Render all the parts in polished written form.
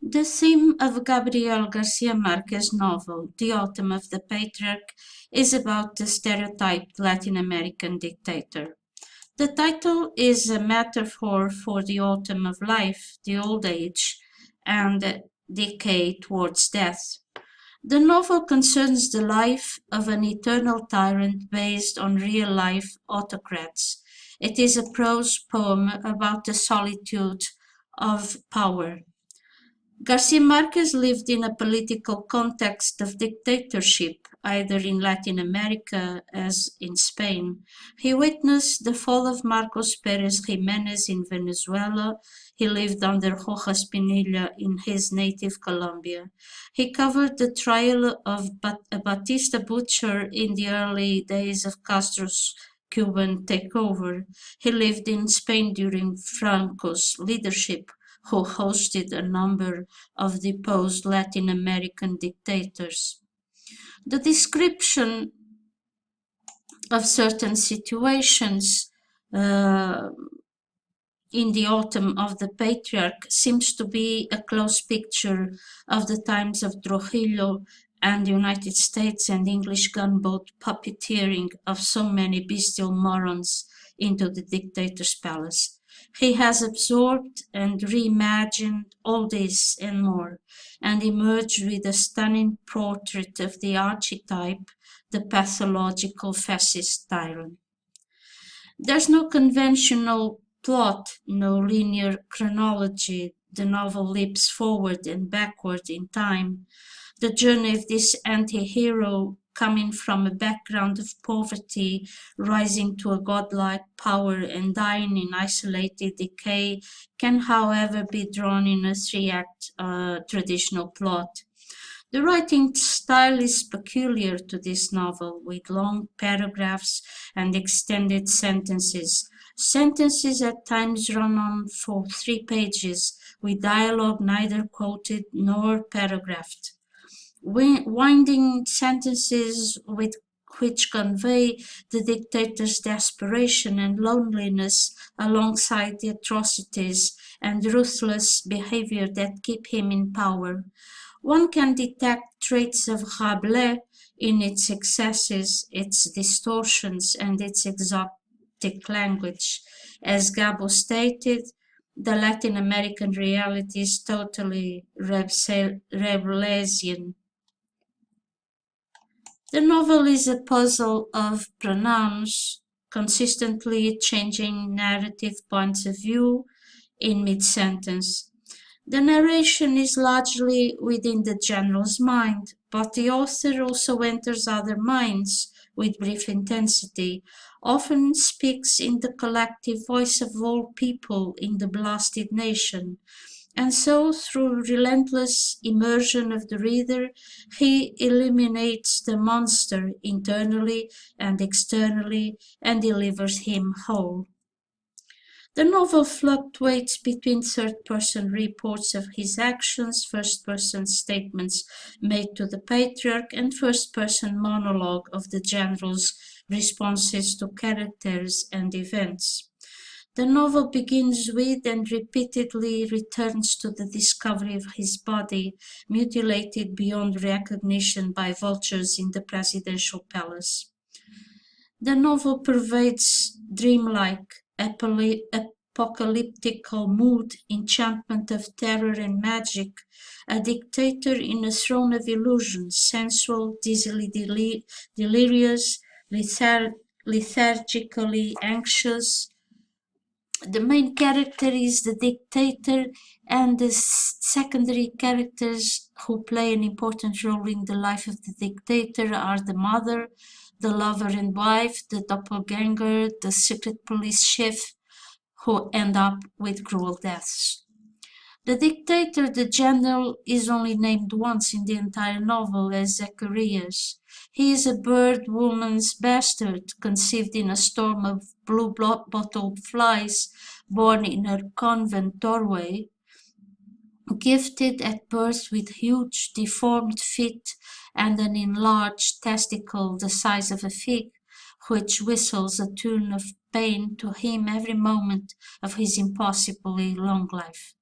The theme of Gabriel Garcia Marquez' novel, The Autumn of the Patriarch, is about the stereotyped Latin American dictator. The title is a metaphor for the autumn of life, the old age, and decay towards death. The novel concerns the life of an eternal tyrant based on real-life autocrats. It is a prose poem about the solitude of power. Garcia Marquez lived in a political context of dictatorship, either in Latin America as in Spain. He witnessed the fall of Marcos Pérez Jiménez in Venezuela. He lived under Rojas Pinilla in his native Colombia. He covered the trial of a Batista butcher in the early days of Castro's Cuban takeover. He lived in Spain during Franco's leadership, who hosted a number of deposed Latin American dictators. The description of certain situations in the autumn of the Patriarch seems to be a close picture of the times of Trujillo and the United States and English gunboat puppeteering of so many bestial morons into the dictator's palace. He has absorbed and reimagined all this and more, and emerged with a stunning portrait of the archetype, the pathological fascist tyrant. There's no conventional plot, no linear chronology. The novel leaps forward and backward in time. The journey of this anti-hero, coming from a background of poverty, rising to a godlike power and dying in isolated decay, can however be drawn in a three-act traditional plot. The writing style is peculiar to this novel, with long paragraphs and extended sentences. Sentences at times run on for 3 pages, with dialogue neither quoted nor paragraphed. Winding sentences which convey the dictator's desperation and loneliness alongside the atrocities and ruthless behavior that keep him in power. One can detect traits of Rabelais in its excesses, its distortions, and its exotic language. As Gabo stated, the Latin American reality is totally Rabelaisian. The novel is a puzzle of pronouns, consistently changing narrative points of view in mid-sentence. The narration is largely within the general's mind, but the author also enters other minds with brief intensity, often speaks in the collective voice of all people in the blasted nation, and so, through relentless immersion of the reader, he eliminates the monster internally and externally and delivers him whole. The novel fluctuates between third-person reports of his actions, first-person statements made to the Patriarch, and first-person monologue of the general's responses to characters and events. The novel begins with and repeatedly returns to the discovery of his body, mutilated beyond recognition by vultures in the presidential palace. The novel pervades dreamlike, apocalyptical mood, enchantment of terror and magic, a dictator in a throne of illusion, sensual, dizzily delirious, lethargically anxious. The main character is the dictator, and the secondary characters who play an important role in the life of the dictator are the mother, the lover and wife, the doppelganger, the secret police chief, who end up with cruel deaths. The dictator, the general, is only named once in the entire novel as Zacharias. He is a bird woman's bastard, conceived in a storm of blue-bottled flies, born in her convent doorway, gifted at birth with huge deformed feet and an enlarged testicle the size of a fig, which whistles a tune of pain to him every moment of his impossibly long life.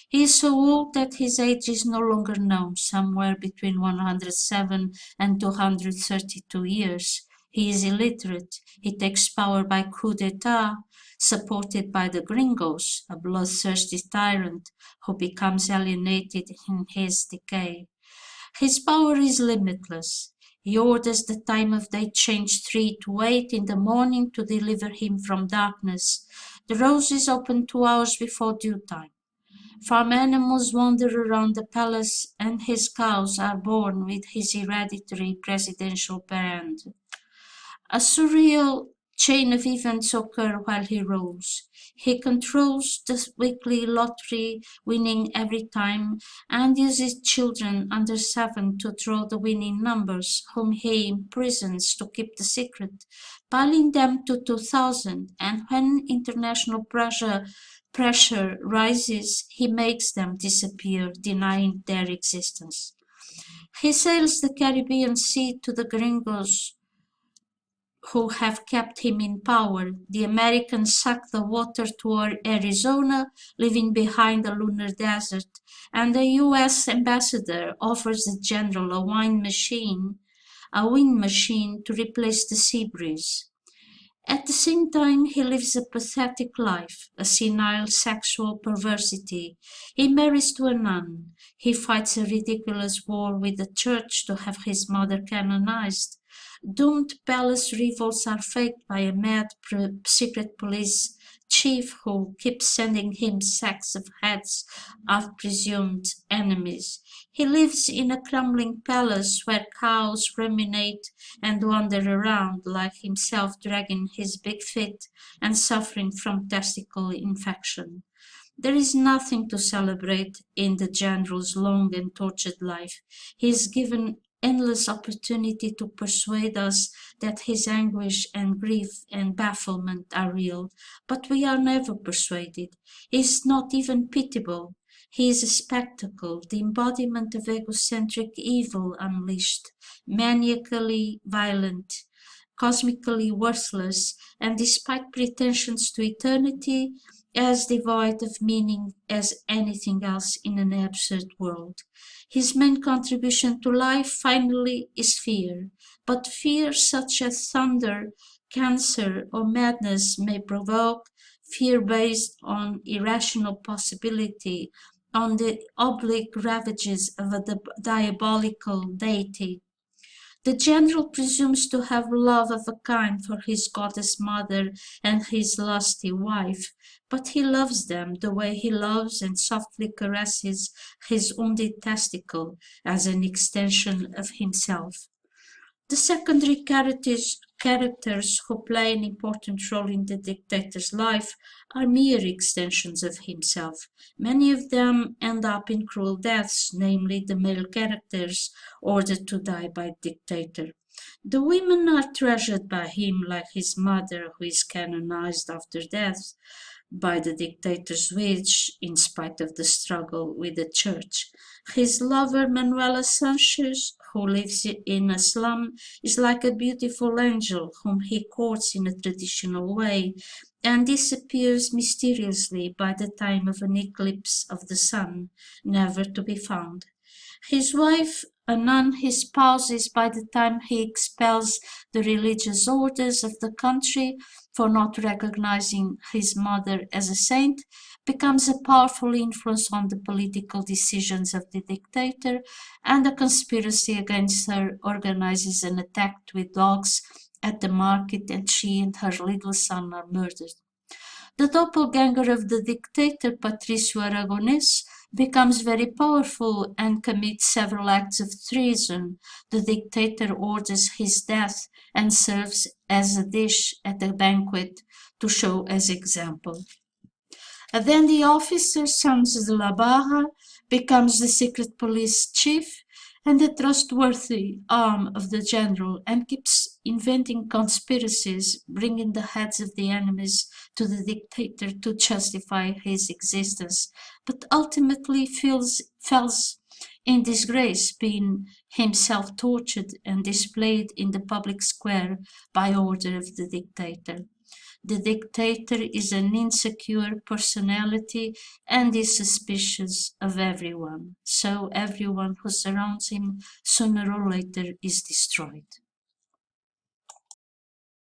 He is so old that his age is no longer known, somewhere between 107 and 232 years. He is illiterate. He takes power by coup d'etat, supported by the gringos, a bloodthirsty tyrant who becomes alienated in his decay. His power is limitless. He orders the time of day changed 3 to 8 in the morning to deliver him from darkness. The roses open 2 hours before due time. Farm animals wander around the palace, and his cows are born with his hereditary presidential parent. A surreal chain of events occur while he rules. He controls the weekly lottery, winning every time, and uses children under 7 to draw the winning numbers, whom he imprisons to keep the secret, piling them to 2,000, and when international pressure rises, he makes them disappear, denying their existence. He sails the Caribbean Sea to the gringos who have kept him in power. The Americans suck the water to Arizona, leaving behind a lunar desert, and the U.S. ambassador offers the general a wind machine to replace the sea breeze. At the same time, he lives a pathetic life, a senile sexual perversity. He marries to a nun. He fights a ridiculous war with the church to have his mother canonized. Doomed palace revolts are faked by a mad secret police chief who keeps sending him sacks of heads of presumed enemies. He lives in a crumbling palace where cows ruminate and wander around like himself, dragging his big feet and suffering from testicle infection. There is nothing to celebrate in the general's long and tortured life. He is given endless opportunity to persuade us that his anguish and grief and bafflement are real, but we are never persuaded. He is not even pitiable. He is a spectacle, the embodiment of egocentric evil unleashed, maniacally violent, cosmically worthless, and despite pretensions to eternity, as devoid of meaning as anything else in an absurd world. His main contribution to life, finally, is fear, but fear such as thunder, cancer, or madness may provoke, fear based on irrational possibility, on the oblique ravages of a diabolical deity. The general presumes to have love of a kind for his goddess mother and his lusty wife, but he loves them the way he loves and softly caresses his wounded testicle as an extension of himself. The secondary characters who play an important role in the dictator's life are mere extensions of himself. Many of them end up in cruel deaths, namely the male characters ordered to die by the dictator. The women are treasured by him like his mother, who is canonized after death by the dictator's wish in spite of the struggle with the church. His lover, Manuela Sanchez, who lives in a slum, is like a beautiful angel whom he courts in a traditional way and disappears mysteriously by the time of an eclipse of the sun, never to be found. His wife, a nun he spouses by the time he expels the religious orders of the country for not recognizing his mother as a saint, becomes a powerful influence on the political decisions of the dictator, and a conspiracy against her organizes an attack with dogs at the market, and she and her little son are murdered. The doppelganger of the dictator, Patricio Aragonés, becomes very powerful and commits several acts of treason. The dictator orders his death and serves as a dish at a banquet to show as example. And then the officer, Santos de la Barra, becomes the secret police chief and the trustworthy arm of the general, and keeps inventing conspiracies, bringing the heads of the enemies to the dictator to justify his existence, but ultimately falls in disgrace, being himself tortured and displayed in the public square by order of the dictator. The dictator is an insecure personality and is suspicious of everyone, so everyone who surrounds him sooner or later is destroyed.